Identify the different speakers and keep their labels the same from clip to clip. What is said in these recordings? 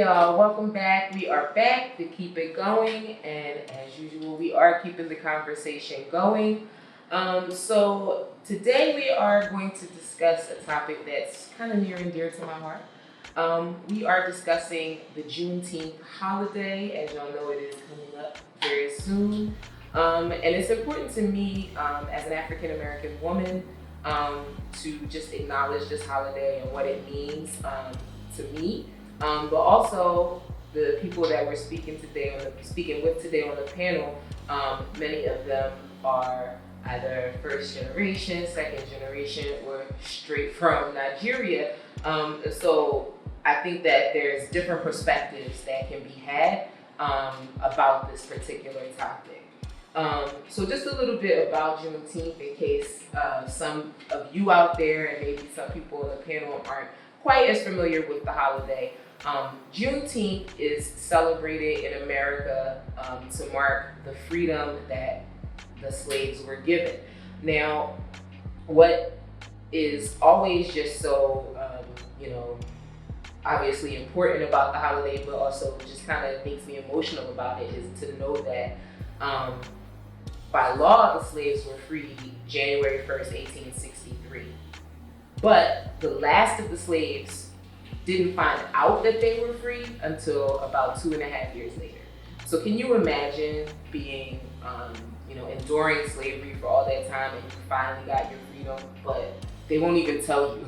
Speaker 1: y'all, welcome back. We are back to keep it going, and as usual, we are keeping the conversation going. So today we are going to discuss a topic that's kind of near and dear to my heart. We are discussing the Juneteenth holiday. As y'all know, it is coming up very soon. And it's important to me as an African American woman to just acknowledge this holiday and what it means to me. But also the people that we're speaking with today on the panel, many of them are either first generation, second generation, or straight from Nigeria. So I think that there's different perspectives that can be had about this particular topic. So just a little bit about Juneteenth in case some of you out there and maybe some people on the panel aren't quite as familiar with the holiday. Juneteenth is celebrated in America to mark the freedom that the slaves were given. Now, what is always just so, obviously important about the holiday, but also just kind of makes me emotional about it, is to know that by law, the slaves were freed January 1st, 1863. But the last of the slaves didn't find out that they were free until about 2.5 years later. So can you imagine being, enduring slavery for all that time and you finally got your freedom, but they won't even tell you.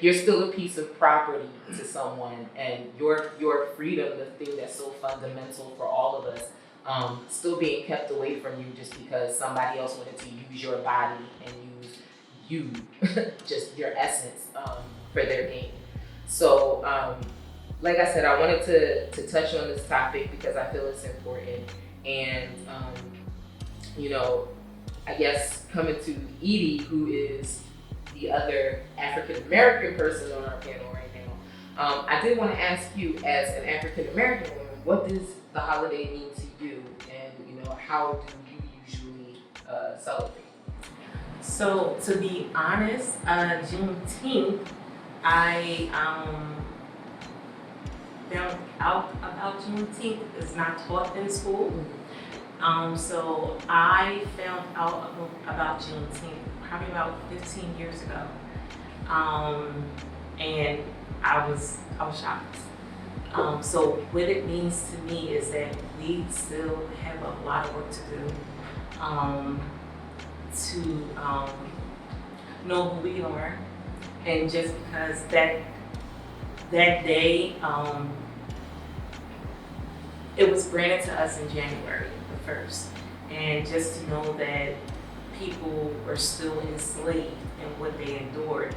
Speaker 1: You're still a piece of property to someone, and your freedom, the thing that's so fundamental for all of us, still being kept away from you just because somebody else wanted to use your body and use you, just your essence, for their gain. So, like I said, I wanted to touch on this topic because I feel it's important. And, I guess coming to Edie, who is the other African American person on our panel right now, I did want to ask you, as an African American woman, what does the holiday mean to you, and how do you usually celebrate?
Speaker 2: So to be honest, Juneteenth, I found out about Juneteenth. It's not taught in school. So I found out about Juneteenth probably about 15 years ago. And I was shocked. So what it means to me is that we still have a lot of work to do to know who we are. And just because that day, it was granted to us in January the 1st. And just to know that people were still enslaved and what they endured,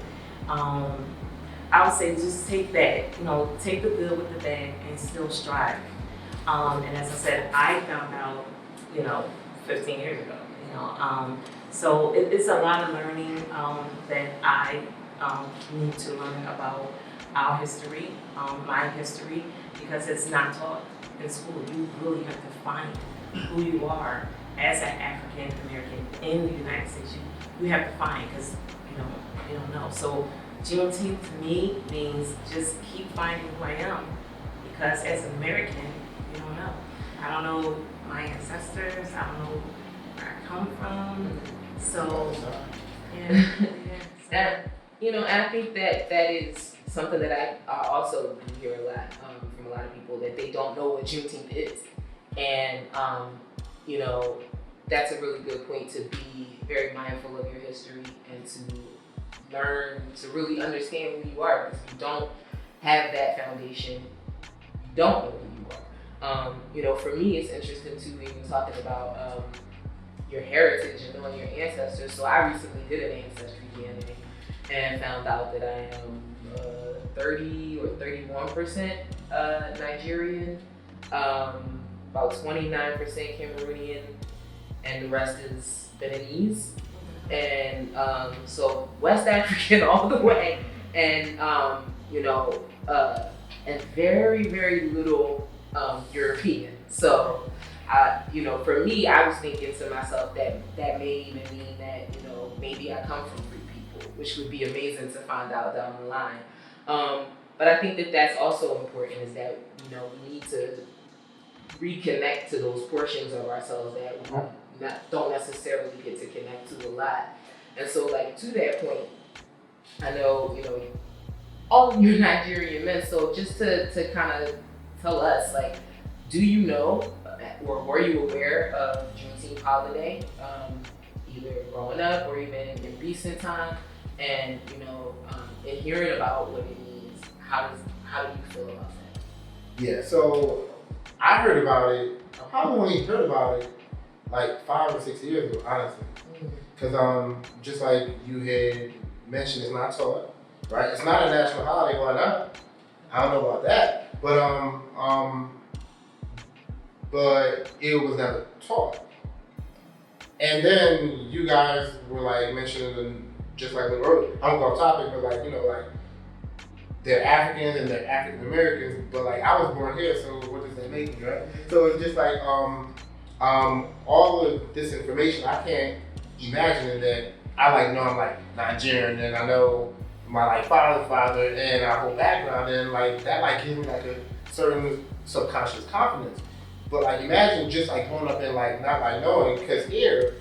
Speaker 2: I would say just take that, take the good with the bad and still strive. And as I said, I found out, 15 years ago, so it's a lot of learning that I need to learn about our history, my history, because it's not taught in school. You really have to find who you are as an African American in the United States. You have to find, because you don't know. So Juneteenth to me means just keep finding who I am, because as an American, you don't know. I don't know my ancestors. I don't know where I come from. So
Speaker 1: That I think that is something that I also do hear a lot from a lot of people, that they don't know what Juneteenth is, and that's a really good point, to be very mindful of your history and to learn to really understand who you are, because if you don't have that foundation, you don't know who you are. For me, it's interesting too, even talking about your heritage and knowing your ancestors. So I recently did an ancestry DNA and found out that I am 30 or 31% Nigerian, about 29% Cameroonian, and the rest is Beninese. And so West African all the way, and and very, very little European. So for me, I was thinking to myself that may even mean that maybe I come from free people, which would be amazing to find out down the line. But I think that that's also important, is that, we need to reconnect to those portions of ourselves that we don't necessarily get to connect to a lot. And so, like, to that point, I know, all of you are Nigerian men, so just to kind of tell us, like, do you know, or were you aware of Juneteenth holiday, either growing up or even in recent time, and in hearing about what it means, how do you feel about that?
Speaker 3: Yeah, so I heard about it. I probably only heard about it like 5 or 6 years ago, honestly. Because just like you had mentioned, it's not taught, right? It's not a national holiday. Why not? I don't know about that, but it was never taught. And then you guys were like mentioning, just like when earlier, I'm going off topic, but like like they're Africans and they're African Americans, but like I was born here, so what does that make me, right? So it's just like all of this information, I can't imagine that I'm like Nigerian, and I know my like father's father and our whole background, and like that like gives me like a certain subconscious confidence. But like imagine just like growing up and like not like knowing, because here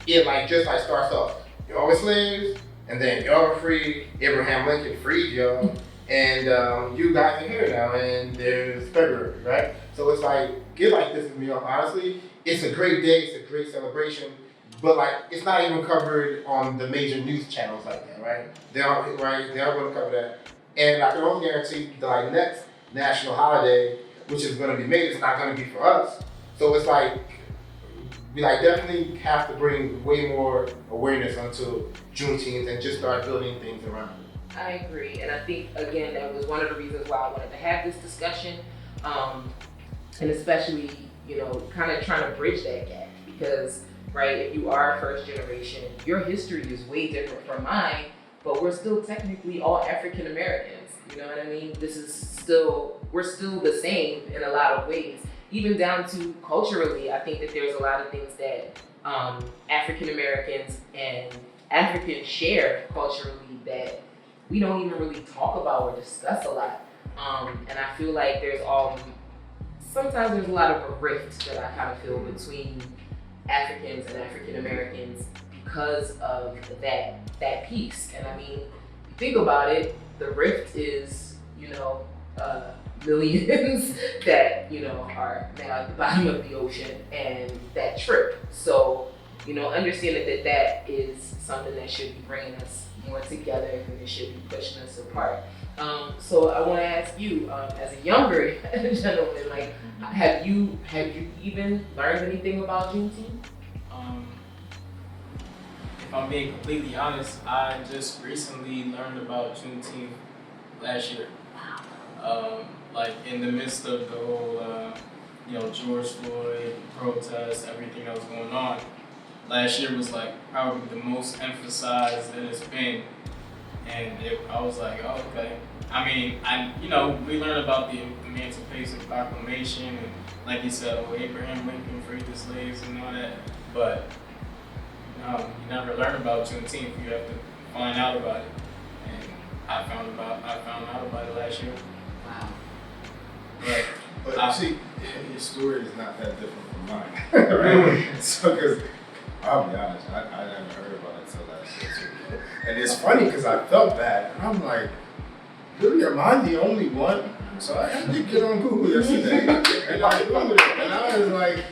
Speaker 3: it like just like starts off, y'all were slaves, and then y'all were free. Abraham Lincoln freed y'all, and you guys are here now, and there's February, right? So it's like get like this with me off. Honestly, it's a great day, it's a great celebration, but like it's not even covered on the major news channels like that, right? They aren't going to cover that, and I can almost guarantee the like next national holiday, which is going to be made, it's not going to be for us. So it's like we like definitely have to bring way more awareness onto Juneteenth and just start building things around it.
Speaker 1: I agree, and I think again that was one of the reasons why I wanted to have this discussion, and especially kind of trying to bridge that gap, because right, if you are first generation, your history is way different from mine, but we're still technically all African Americans. You know what I mean? We're still the same in a lot of ways, even down to culturally. I think that there's a lot of things that African Americans and Africans share culturally that we don't even really talk about or discuss a lot. And I feel like sometimes there's a lot of a rift that I kind of feel between Africans and African Americans because of that piece. And I mean, think about it, the rift is, millions that, are now at the bottom of the ocean, and that trip. So, understanding that is something that should be bringing us more together than it should be pushing us apart. So I want to ask you, as a younger gentleman, like, have you even learned anything about Juneteenth?
Speaker 4: If I'm being completely honest, I just recently learned about Juneteenth last year. Like in the midst of the whole, George Floyd protest, everything that was going on, last year was like probably the most emphasized that it's been, and I was like, oh, okay. I mean, we learned about the Emancipation Proclamation, and like you said, Abraham Lincoln freed the slaves and all that, but you never learn about Juneteenth. You have to find out about it, and I found out about it last year.
Speaker 1: Wow.
Speaker 5: But see, your story is not that different from mine, right? So, because I'll be honest, I never heard about it until last year too. And it's funny because I felt bad, and I'm like, really, am I the only one? So I had to get on Google yesterday, and I Googled it, and I was like,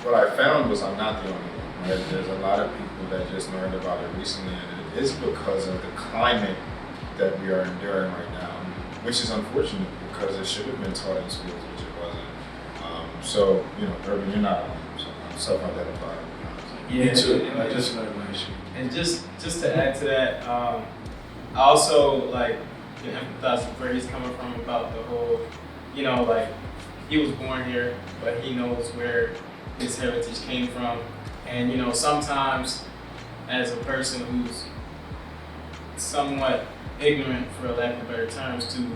Speaker 5: what I found was I'm not the only one, right? There's a lot of people that just learned about it recently, and it is because of the climate that we are enduring right now, which is unfortunate because it should have been taught in schools, which it wasn't. So, Urban, you're not alone, so I'm self-identified.
Speaker 4: Yeah,
Speaker 5: too.
Speaker 4: I just learned my issue. And just to add to that, I also can empathize with where he's coming from about the whole, he was born here, but he knows where his heritage came from. And, sometimes as a person who's somewhat ignorant, for lack of better terms, to,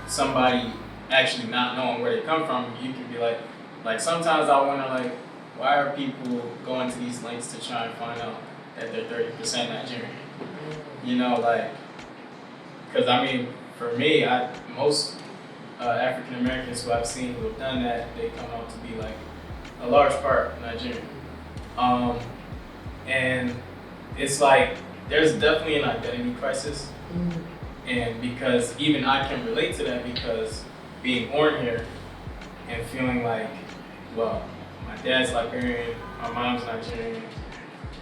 Speaker 4: somebody actually not knowing where they come from, you can be like sometimes I wonder, why are people going to these lengths to try and find out that they're 30% Nigerian? Because I mean, for me, most African Americans who I've seen who have done that, they come out to be like a large part Nigerian. And it's like there's definitely an identity crisis, and because even I can relate to that because being born here and feeling like, well, my dad's Liberian, my mom's Nigerian.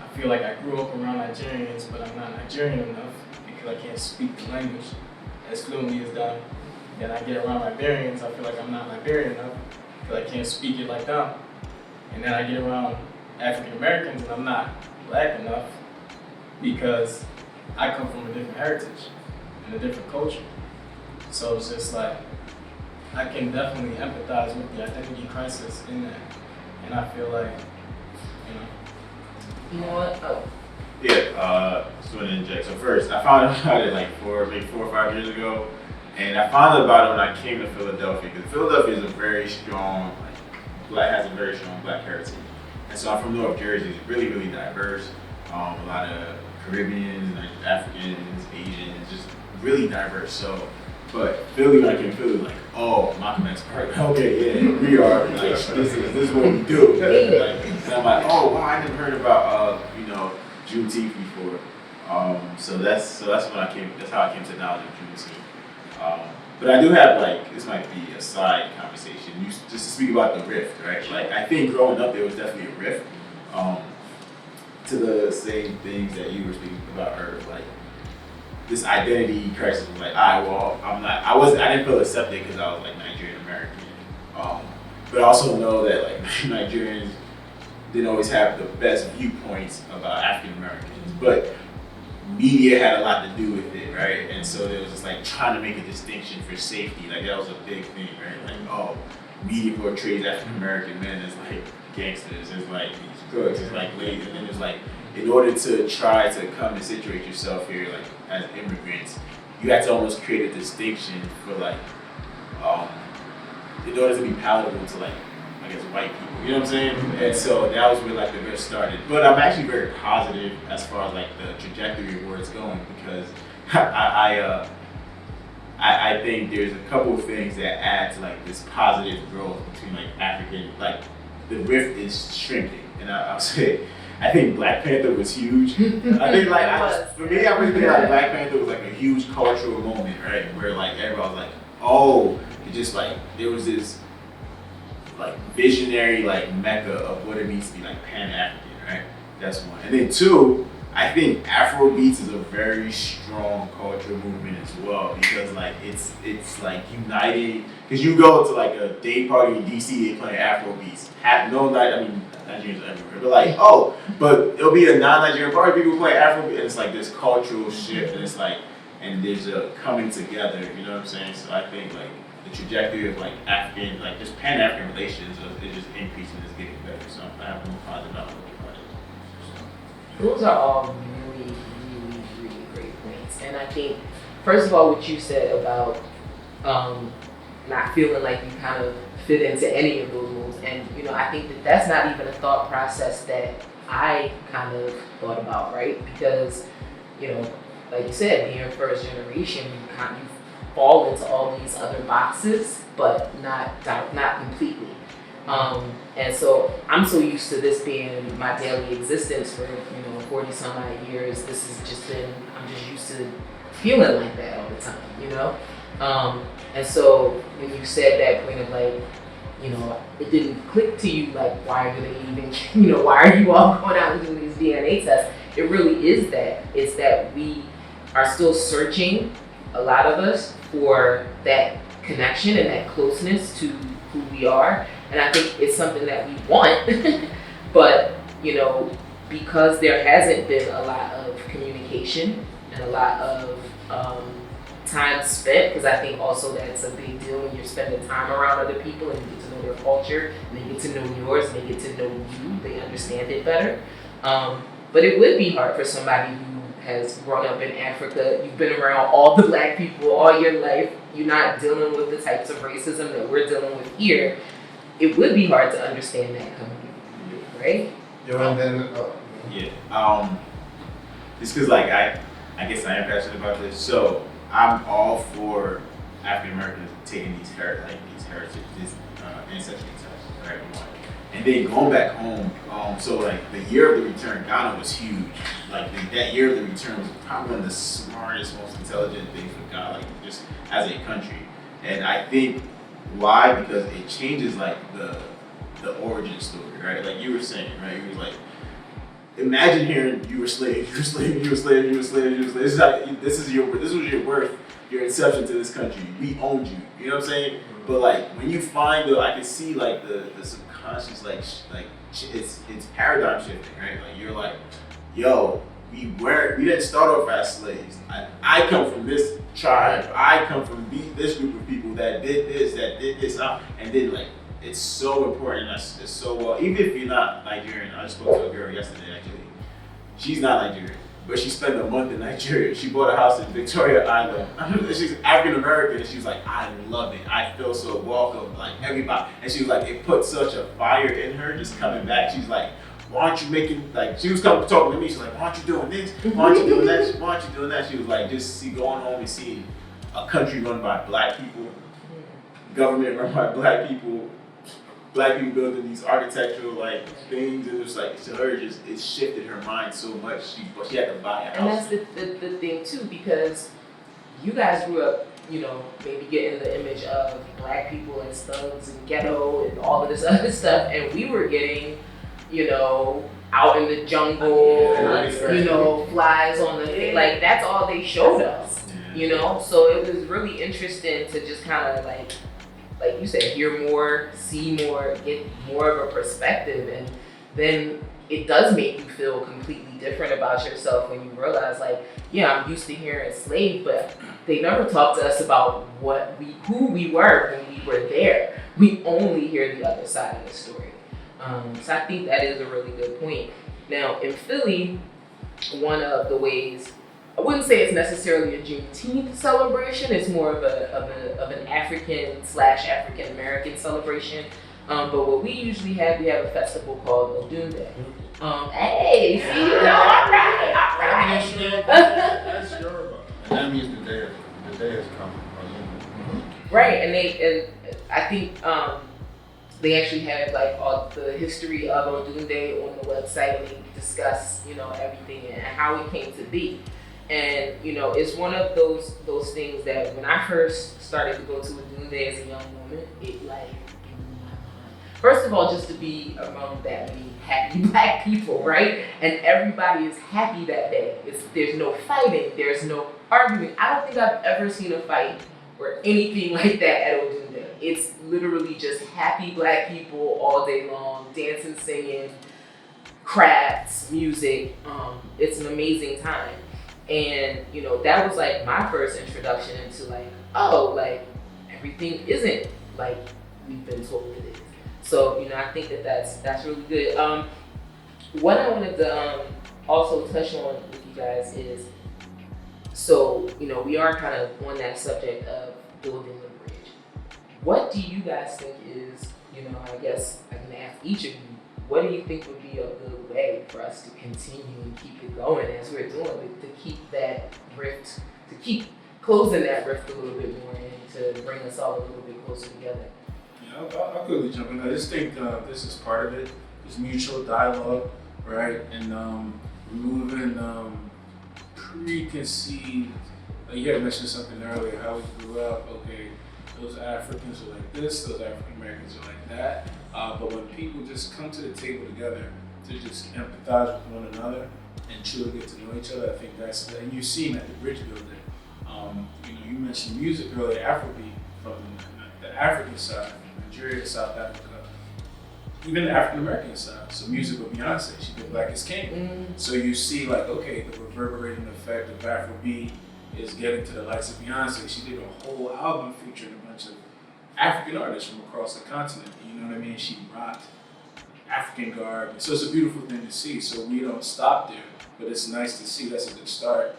Speaker 4: I feel like I grew up around Nigerians, but I'm not Nigerian enough because I can't speak the language as fluently as them. Then I get around Liberians, I feel like I'm not Liberian enough because I can't speak it like them. And then I get around African Americans and I'm not black enough because I come from a different heritage and a different culture. So it's just like, I can definitely empathize with the identity crisis in that. And I feel like,
Speaker 1: You know what? Oh,
Speaker 5: Yeah, just want to inject. So first, I found out about it like maybe 4 or 5 years ago, and I found out about it when I came to Philadelphia, because Philadelphia is a very strong, has a very strong black heritage. And so I'm from North Jersey, it's really, really diverse. A lot of Caribbeans, like Africans, Asians, just really diverse. So, but Philly, when I came to Philly, like, oh, Malcolm X Park, okay, yeah, we are, like, this is what we do. Like, and I'm like, oh, wow, I never heard about, Juneteenth before. So that's when that's how I came to knowledge of Juneteenth. But I do have, like, this might be a side conversation, just to speak about the rift, right? Like, I think growing up there was definitely a rift to the same things that you were speaking about earlier, like, this identity crisis was like, all right, well, I didn't feel accepted because I was like Nigerian American. But I also know that like Nigerians didn't always have the best viewpoints about African Americans, but media had a lot to do with it, right? And so there was just like trying to make a distinction for safety, like that was a big thing, right? Like, oh, media portrays African American men as like gangsters, as like these crooks, as like ladies, and then it's like, in order to try to come and situate yourself here, like as immigrants, you have to almost create a distinction for like, in order to be palatable to like, I guess white people. You know what I'm saying? And so that was where like the rift started. But I'm actually very positive as far as like the trajectory of where it's going because I think there's a couple of things that add to like this positive growth between like African, like the rift is shrinking, and I'll say. I think Black Panther was huge. I think like for me, I really think like Black Panther was like a huge cultural moment, right? Where like everybody was like, oh, it just like there was this like visionary like mecca of what it means to be like Pan-African, right? That's one. And then two, I think Afrobeats is a very strong cultural movement as well because like it's like uniting. Because you go to like a day party in DC, they play Afrobeats. No night, I mean. Nigerians are everywhere, but like, but it'll be a non-Nigerian party, people play Afrobeat, and it's like this cultural shift, and it's like, and there's a coming together, you know what I'm saying? So I think like the trajectory of like African, like just Pan-African relations is just increasing, is getting better, so I have no positive outlook about it.
Speaker 1: those are all really, really, really great points. And I think, first of all, what you said about not feeling like you kind of fit into any of those moves. And, you know, I think that that's not even a thought process that I kind of thought about, right? Because, you know, like you said, being first generation, you fall into all these other boxes, but not completely. And so I'm so used to this being my daily existence for, 40 some odd years. This has just been, I'm just used to feeling like that all the time, you know? And so when you said that point of like, it didn't click to you, like, why do they even, why are you all going out and doing these DNA tests? It really is that. It's that we are still searching, a lot of us, for that connection and that closeness to who we are. And I think it's something that we want, but, because there hasn't been a lot of communication and a lot of time spent, because I think also that's a big deal when you're spending time around other people and you get to know their culture and they get to know yours and they get to know you, they understand it better. But it would be hard for somebody who has grown up in Africa, you've been around all the black people all your life, you're not dealing with the types of racism that we're dealing with here. It would be hard to understand that coming from you, right?
Speaker 3: And then,
Speaker 5: just because like I guess I am passionate about this. So I'm all for African Americans taking these ancestry tests, right? And then going back home, so like the year of the return, Ghana was huge. Like that year of the return was probably one of the smartest, most intelligent things we've got, like just as a country. And I think why? Because it changes like the origin story, right? Like you were saying, right? You was like, imagine hearing you were slave, you were slave, you were slave, you were slave, you were slave. This was your birth, your inception to this country. We owned you. You know what I'm saying? But like when you find I can see like the subconscious it's paradigm shifting, right? Like you're like, yo, we didn't start off as slaves. I come from this tribe. I come from this group of people that did this, and then like it's so important. It's so well. Even if you're not Nigerian, I just spoke to a girl yesterday actually. She's not Nigerian, but she spent a month in Nigeria. She bought a house in Victoria Island. She's African American, and she was like, I love it. I feel so welcome, like everybody. And she was like, it put such a fire in her just coming back. She's like, why aren't you making, like, she was coming talking to me. She's like, why aren't you doing this? Why aren't you doing that? Why aren't you doing that? She was like, just going home and seeing a country run by black people, government run by black people building these architectural like things, and it's like to her it shifted her mind so much. She had to buy a house.
Speaker 1: And that's the thing too, because you guys grew up, maybe getting the image of black people and thugs and ghetto and all of this other stuff, and we were getting, out in the jungle, flies on the like that's all they showed us, So it was really interesting to just kind of like you said, hear more, see more, get more of a perspective, and then it does make you feel completely different about yourself when you realize, like, yeah, I'm used to hearing slave, but they never talked to us about who we were when we were there. We only hear the other side of the story. So I think that is a really good point. Now, in Philly, one of the ways, I wouldn't say it's necessarily a Juneteenth celebration. It's more of an African/African American celebration. But what we usually have, we have a festival called Odunde. Hey, see, all right.
Speaker 5: That's Yoruba. And that means the day has come.
Speaker 1: Right, and I think they actually have like all the history of Odunde on the website, and they discuss everything and how it came to be. And it's one of those things that when I first started to go to Odunde as a young woman, it like blew my mind. First of all, just to be around that many happy black people, right? And everybody is happy that day. There's no fighting, there's no arguing. I don't think I've ever seen a fight or anything like that at Odunde. It's literally just happy black people all day long, dancing, singing, crafts, music. It's an amazing time. And, that was like my first introduction into like, everything isn't like we've been told it is. So, I think that's really good. What I wanted to also touch on with you guys is, so, we are kind of on that subject of building the bridge. What do you guys think is, I guess I can ask each of you, what do you think would be a good way for us to continue and keep it going as we're doing, to keep that rift, to keep closing that rift a little bit more and to bring us all a little bit closer together?
Speaker 6: Yeah, I'll quickly jump in. I just think this is part of it. It's mutual dialogue, right? And removing preconceived, you had mentioned something earlier, how we grew up, okay, those Africans are like this, those African Americans are like that. But when people just come to the table together to just empathize with one another and truly get to know each other, I think and you're seeing that the bridge building. You mentioned music earlier, Afrobeat from the African side, from Nigeria to South Africa, even the African American side. So music with Beyonce, she did Black is King. Mm-hmm. So you see like, okay, the reverberating effect of Afrobeat is getting to the likes of Beyonce. She did a whole album featuring a bunch of African artists from across the continent. You know what I mean? She rocked African garb. So it's a beautiful thing to see. So we don't stop there, but it's nice to see. That's a good start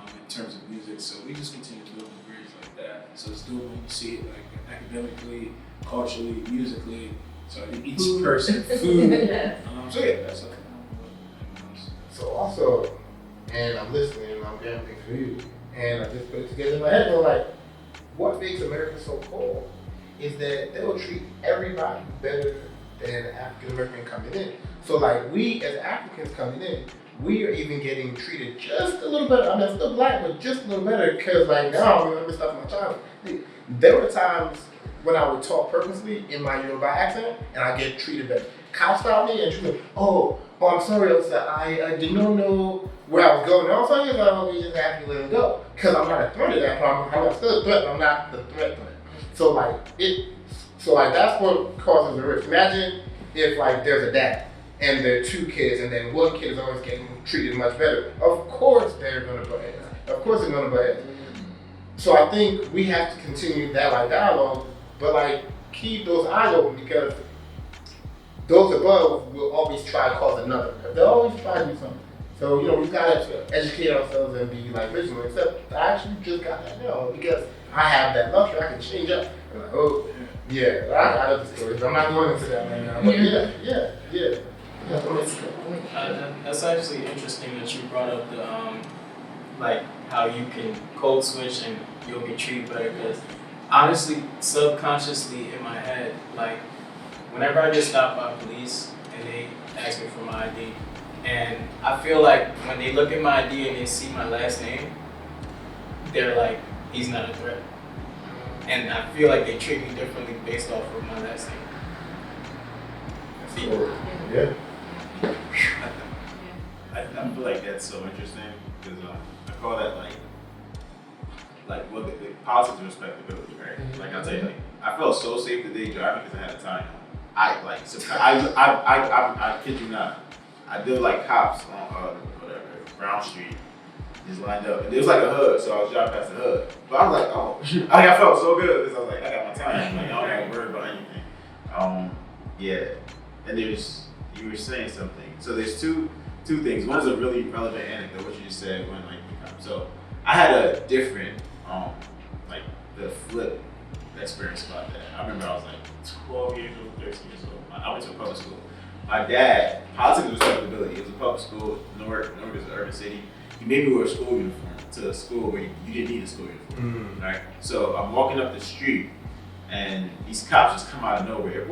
Speaker 6: in terms of music. So we just continue to build the bridge like that. So it's doable when you see it like academically, culturally, musically. So I think each person, food. So yeah, that's okay.
Speaker 3: So also, and I'm listening and I'm getting things for you. And I just put it together in my head, and I'm like, what makes America so cold is that they will treat everybody better than an African American coming in. So like we as Africans coming in, we are even getting treated just a little better. I mean, I'm still black, but just a little better because like now I remember stuff from my childhood. There were times when I would talk purposely in my Yoruba accent and I get treated better. Cops stop me and treat me, oh, I'm sorry, officer, I did not know where I was going. All I'm saying is I just have to let him go. Because I'm not a threat to that problem. I'm still a threat, but I'm not the threat. So like that's what causes the risk. Imagine if like there's a dad and there are two kids and then one kid is always getting treated much better. Of course they're gonna butt heads. Of course they're gonna butt heads. So I think we have to continue that like dialogue, but like keep those eyes open because those above will always try to cause another. They'll always try to do something. So, we've got to educate ourselves and be like vigilant. Except I actually just got that now because I have that luxury. I can change up. I'm like, oh, yeah, I know the stories. I'm not going into that right now. But yeah.
Speaker 4: That's actually interesting that you brought up the like how you can code switch and you'll be treated better. Because honestly, subconsciously in my head, like whenever I get stopped by police and they ask me for my ID, and I feel like when they look at my ID and they see my last name, they're like, he's not a threat. And I feel like they treat me differently based off of my last name.
Speaker 3: Yeah.
Speaker 5: I feel like that's so interesting because I call that like what the politics of respectability, right?
Speaker 3: Mm-hmm.
Speaker 5: Like I'll tell you, like I felt so safe today driving because I had a tie on. I kid you not. I did like cops on whatever Brown Street, just lined up, and there was like a hood, so I was driving past the hood. But I was like, oh, I felt so good because I was like, I got my time, like I don't have to worry about anything. Yeah, and you were saying something. So there's two things. One is a really relevant anecdote, what you just said when like so I had a different like the flip experience about that. I remember I was like 12 years old, 13 years old. I went to a public school. My dad, politics of respectability, it was a public school, Newark is an urban city. He made me wear a school uniform to a school where you didn't need a school uniform, right? So I'm walking up the street and these cops just come out of nowhere,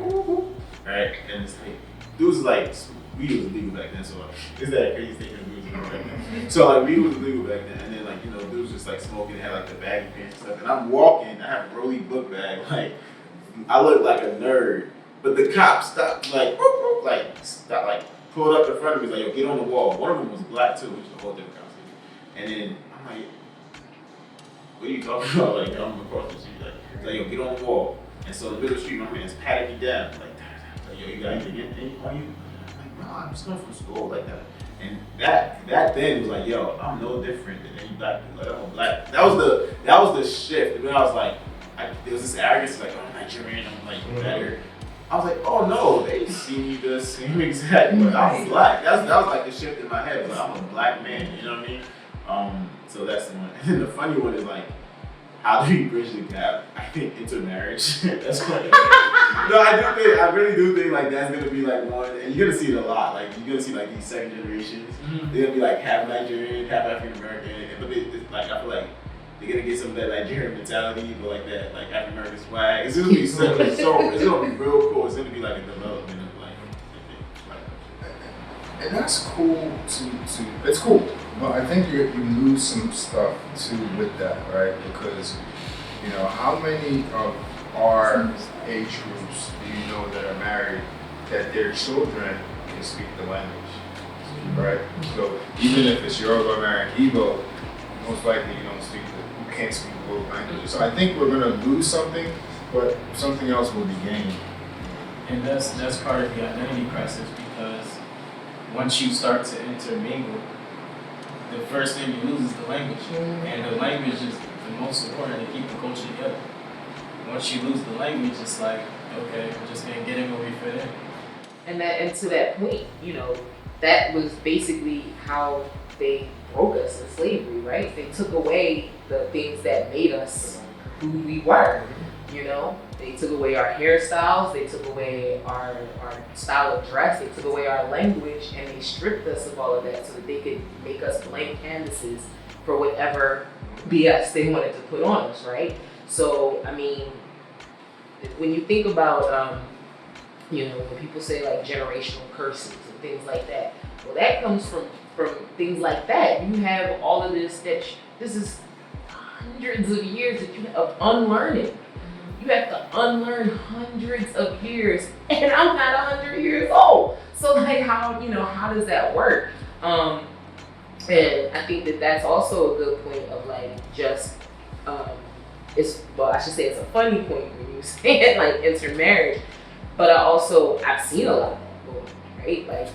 Speaker 5: right? And it's like, dudes like, weed was illegal back then, so is that a crazy statement? Weed was illegal back then. So like weed was illegal back then, and then like, dudes just like smoking, had like the baggy pants and stuff, and I'm walking, I have a Rolly book bag, like, I look like a nerd, but the cop stopped, pulled up in front of me, like, yo, get on the wall. One of them was black too, which is a whole different conversation. And then I'm like, what are you talking about? Like, I'm across the street, like, yo, get on the wall. And so in the middle of the street, my man's patting me down, like, yo, you got anything on you? I'm like, no, I'm just coming from school, like that. And that then was like, yo, I'm no different than any black dude. Like, I'm a black. That was the shift. And then I was like, there was this arrogance, like, oh, I'm Nigerian, I'm like better. I was like, oh no, they see me the same exact way. I'm black. That was like the shift in my head. Like, I'm a black man, you know what I mean? So that's the one. And then the funny one is like, how do you bridge the gap? I think intermarriage. That's funny. No, I really do think like that's gonna be like one, and you're gonna see it a lot. Like you're gonna see like these second generations. They're gonna be like half Nigerian, half African American, but like I feel like they're gonna get some of that Nigerian mentality, but like that like African American swag. It's gonna be it's gonna be real cool. It's gonna be like a development of like and that's cool to it's cool. But I think you lose some stuff too with that, right? Because how many of our age groups do you know that are married that their children can speak the language, right? So even if it's Yoruba marrying Igbo, most likely you can't speak both languages. So I think we're gonna lose something, but something else will be gained.
Speaker 4: And that's part of the identity crisis because once you start to intermingle, the first thing you lose is the language. And the language is the most important to keep the culture together. Once you lose the language, it's like, okay, we're just gonna get in where we fit in.
Speaker 1: And to that point, that was basically how they broke us in slavery, right? They took away the things that made us who we were, They took away our hairstyles, they took away our style of dress, they took away our language, and they stripped us of all of that so that they could make us blank canvases for whatever BS they wanted to put on us, right? So, I mean, when you think about, when people say like generational curses and things like that, well, that comes from things like that. You have all of this this is hundreds of years of unlearning. You have to unlearn hundreds of years, and I'm not 100 years old. So like, how does that work? And I think that that's also a good point of like just I should say it's a funny point when you say it like intermarriage, but I've seen a lot of that going on, right? Like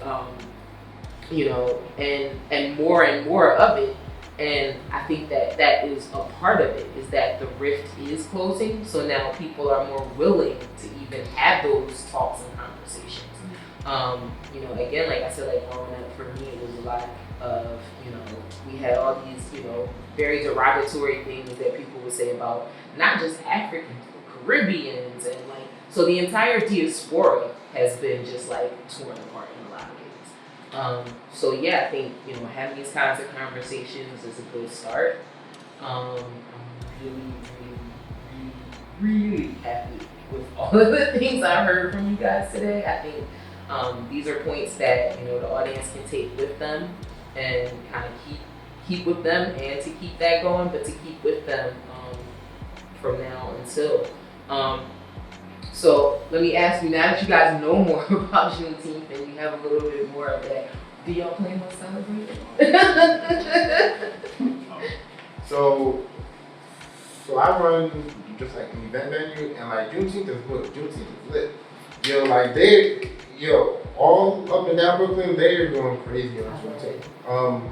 Speaker 1: and more of it. And I think that is a part of it, is that the rift is closing. So now people are more willing to even have those talks and conversations. Again, like I said, like growing up for me, it was a lot of, we had all these, very derogatory things that people would say about not just Africans, but Caribbeans, and like, so the entire diaspora has been just like torn apart in a lot of ways. So yeah, I think, having these kinds of conversations is a good start. I'm really happy with all of the things I heard from you guys today. I think these are points that, the audience can take with them and kind of keep with them, and to keep that going, but to keep with them from now until. So let me ask you, now that you guys know more about Juneteenth and you have a little bit more of that, do y'all plan on celebrating?
Speaker 3: So I run just like an event venue, and like Juneteenth is lit. All up and down Brooklyn, they're going crazy on Juneteenth.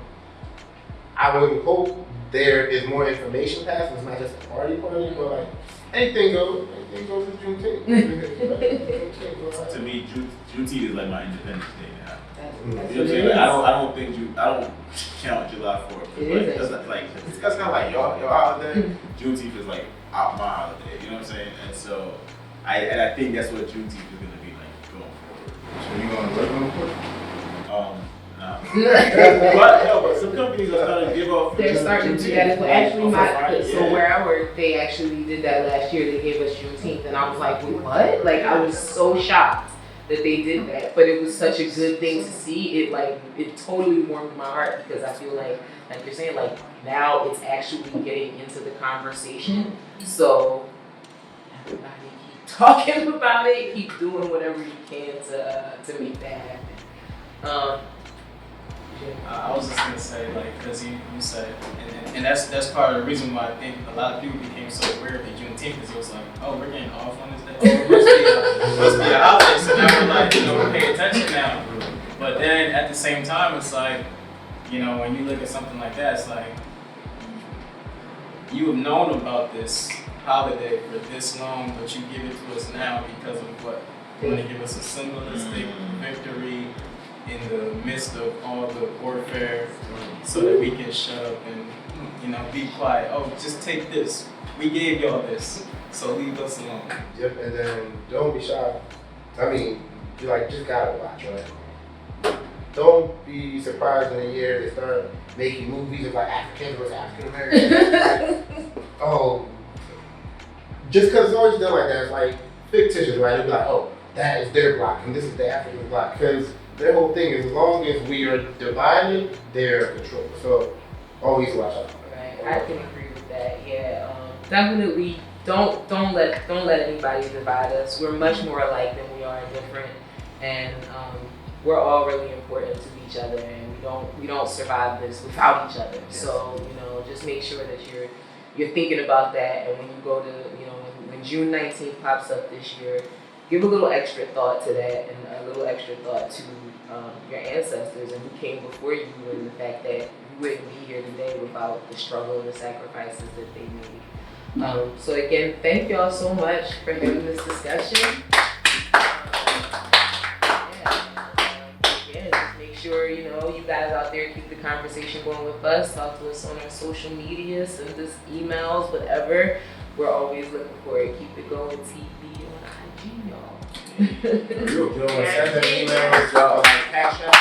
Speaker 3: I would hope there is more information passed. It's not just a party, but like anything goes with Juneteenth.
Speaker 5: To me, Juneteenth is like my Independence Day now.
Speaker 1: That's
Speaker 5: You know what I'm saying? Like, I don't count July 4th. That's kind of like your holiday. Juneteenth is like my holiday. You know what I'm saying? And so I think that's what Juneteenth is going to be like going forward.
Speaker 3: So you going to work on the
Speaker 5: No. but some companies are starting to give off.
Speaker 1: They're starting to do that as well. Actually, where I work, they actually did that last year. They gave us Juneteenth, and I was like, wait, what? Like, I was so shocked that they did that, but it was such a good thing to see. It totally warmed my heart, because I feel like you're saying, like, now it's actually getting into the conversation. So everybody keep talking about it, keep doing whatever you can to make that happen.
Speaker 4: I was just gonna say, like, because you said, and that's part of the reason why I think a lot of people became so aware of the Juneteenth, is it was like, oh, we're getting off on this day, oh, it must be a holiday, so now we're like, we're paying attention now. But then at the same time, it's like, when you look at something like that, it's like, you have known about this holiday for this long, but you give it to us now because of what? You want to give us a symbolistic victory in the midst of all the warfare, so that we can shut up and, be quiet. Oh, just take this. We gave y'all this, so leave us alone.
Speaker 3: Yep, and then don't be shy. I mean, you just gotta watch, right? Don't be surprised in a year they start making movies of like Africans versus African Americans. Just because it's always done like that, it's like fictitious, right? It'll be like, oh, that is their block and this is the African block, because their whole thing is, as long as we are divided, they're controlled. So always watch out.
Speaker 1: Right, I can agree with that. Yeah, definitely. Don't let anybody divide us. We're much more alike than we are different, and we're all really important to each other, and we don't survive this without each other. Yes. So just make sure that you're thinking about that, and when you go to when June 19th pops up this year, give a little extra thought to that, and a little extra thought to your ancestors and who came before you, and the fact that you wouldn't be here today without the struggle and the sacrifices that they made. So again, thank y'all so much for having this discussion. Again, just make sure you guys out there keep the conversation going with us. Talk to us on our social media, send us emails, whatever. We're always looking for it. Keep it going, TV on IG, y'all.
Speaker 3: Send them emails, y'all, like Cash App.